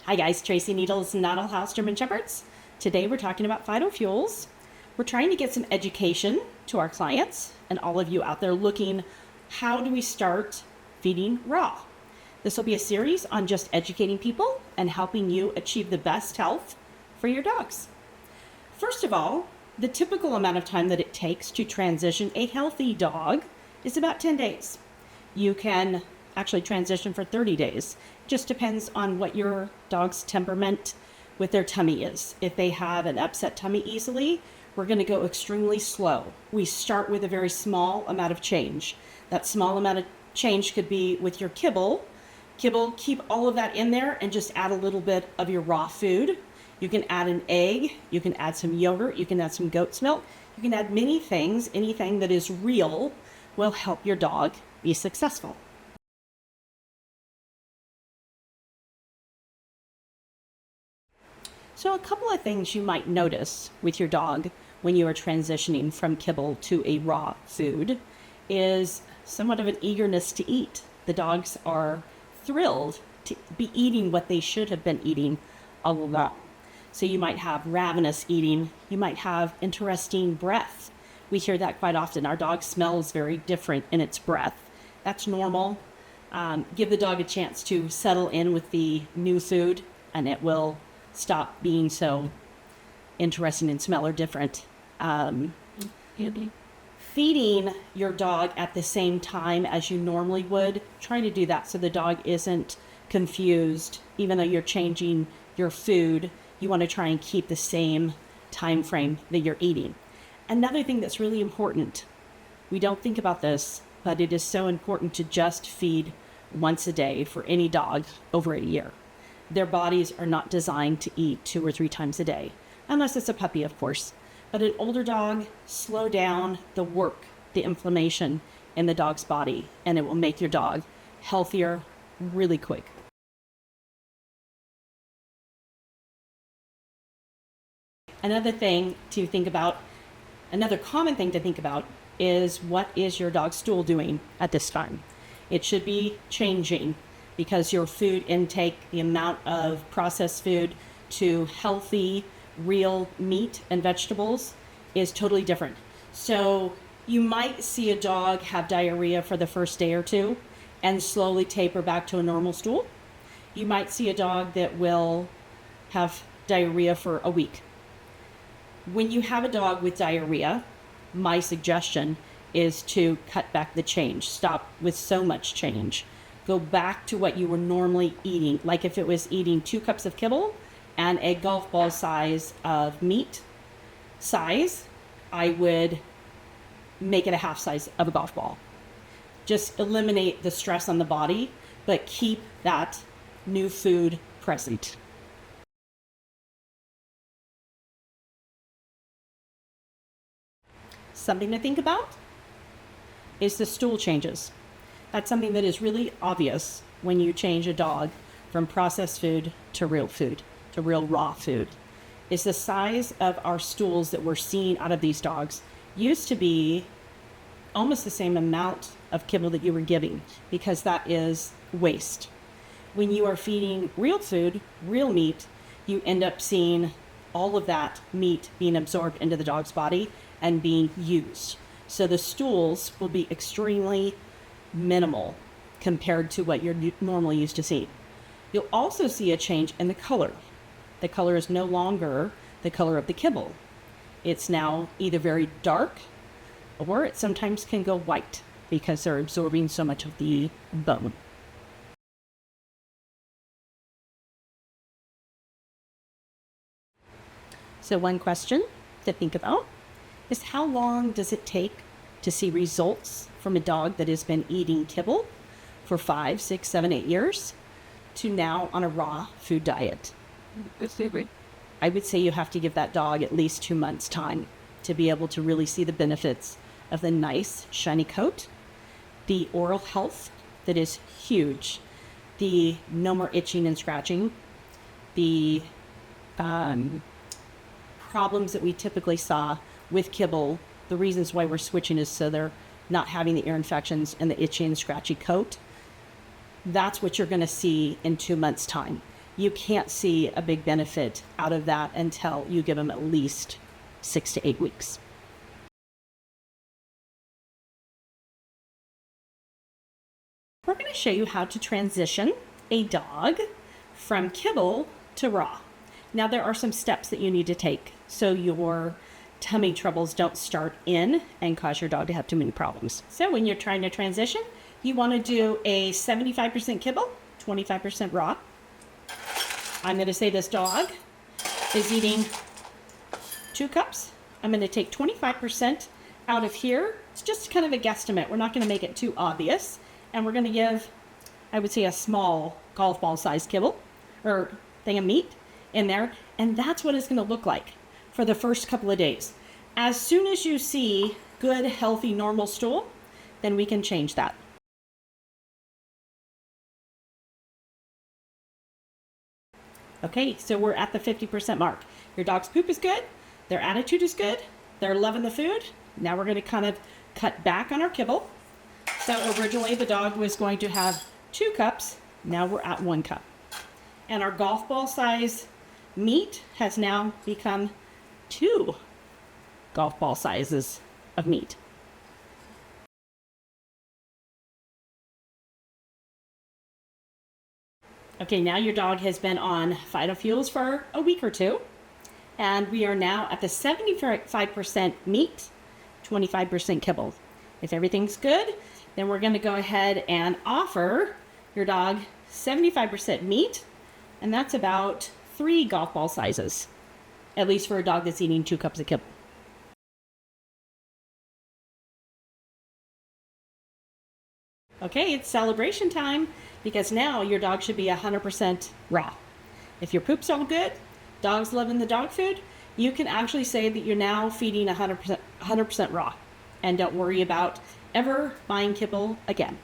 Hi guys, Tracy Needles, Noddle House German Shepherds. Today we're talking about phytofuels. We're trying to get some education to our clients and all of you out there looking, how do we start feeding raw? This will be a series on just educating people and helping you achieve the best health for your dogs. First of all, the typical amount of time that it takes to transition a healthy dog is about 10 days. You can actually transition for 30 days. Just depends on what your dog's temperament with their tummy is. If they have an upset tummy easily, we're going to go extremely slow. We start with a very small amount of change. That small amount of change could be with your kibble. Kibble, keep all of that in there and just add a little bit of your raw food. You can add an egg, you can add some yogurt, you can add some goat's milk, you can add many things. Anything that is real will help your dog be successful. So a couple of things you might notice with your dog when you are transitioning from kibble to a raw food is somewhat of an eagerness to eat. The dogs are thrilled to be eating what they should have been eating all along. So you might have ravenous eating. You might have interesting breath. We hear that quite often. Our dog smells very different in its breath. That's normal. Give the dog a chance to settle in with the new food and it will stop being so interesting and smell or different. Feeding your dog at the same time as you normally would, try to do that so the dog isn't confused. Even though you're changing your food, you want to try and keep the same time frame that you're eating. Another thing that's really important, we don't think about this, but it is so important to just feed once a day for any dog over a year. Their bodies are not designed to eat 2 or 3 times a day, unless it's a puppy, of course. But an older dog, slow down the work, the inflammation in the dog's body, and it will make your dog healthier really quick. Another thing to think about, another common thing to think about is what is your dog's stool doing at this time? It should be changing because your food intake, the amount of processed food to healthy, real meat and vegetables is totally different. So you might see a dog have diarrhea for the first day or 2 and slowly taper back to a normal stool. You might see a dog that will have diarrhea for a week. When you have a dog with diarrhea, my suggestion is to cut back the change. Stop with so much change. Go back to what you were normally eating. Like if it was eating 2 cups of kibble and a golf ball size of meat size, I would make it a half size of a golf ball. Just eliminate the stress on the body, but keep that new food present. Something to think about is the stool changes. That's something that is really obvious when you change a dog from processed food to real raw food. Is the size of our stools that we're seeing out of these dogs used to be almost the same amount of kibble that you were giving because that is waste. When you are feeding real food, real meat, you end up seeing all of that meat being absorbed into the dog's body and being used. So the stools will be extremely minimal compared to what you're normally used to see. You'll also see a change in the color. The color is no longer the color of the kibble. It's now either very dark or it sometimes can go white because they're absorbing so much of the bone. So one question to think about is how long does it take to see results from a dog that has been eating kibble for 5, 6, 7, 8 years to now on a raw food diet? I would say you have to give that dog at least 2 months' time to be able to really see the benefits of the nice, shiny coat, the oral health that is huge, the no more itching and scratching, the problems that we typically saw with kibble. The reasons why we're switching is so they're not having the ear infections and the itchy and scratchy coat. That's what you're going to see in 2 months' time. you can't see a big benefit out of that until you give them at least 6 to 8 weeks. We're going to show you how to transition a dog from kibble to raw. Now there are some steps that you need to take so your tummy troubles don't start in and cause your dog to have too many problems. So when you're trying to transition, you want to do a 75% kibble, 25% raw. I'm going to say this dog is eating 2 cups. I'm going to take 25% out of here. It's just kind of a guesstimate. We're not going to make it too obvious. And we're going to give, I would say, a small golf ball sized kibble or thing of meat in there. And that's what it's going to look like for the first couple of days. As soon as you see good, healthy, normal stool, then we can change that. Okay, so we're at the 50% mark. Your dog's poop is good. Their attitude is good. They're loving the food. Now we're going to kind of cut back on our kibble. So originally the dog was going to have 2 cups. Now we're at 1 cup. And our golf ball size meat has now become 2 golf ball sizes of meat. Okay, now your dog has been on phytofuels for a week or 2. And we are now at the 75% meat, 25% kibble. If everything's good, then we're going to go ahead and offer your dog 75% meat, and that's about 3 golf ball sizes, at least for a dog that's eating 2 cups of kibble. Okay, it's celebration time because now your dog should be 100% raw. If your poop's all good, dog's loving the dog food, you can actually say that you're now feeding 100% raw, and don't worry about ever buying kibble again.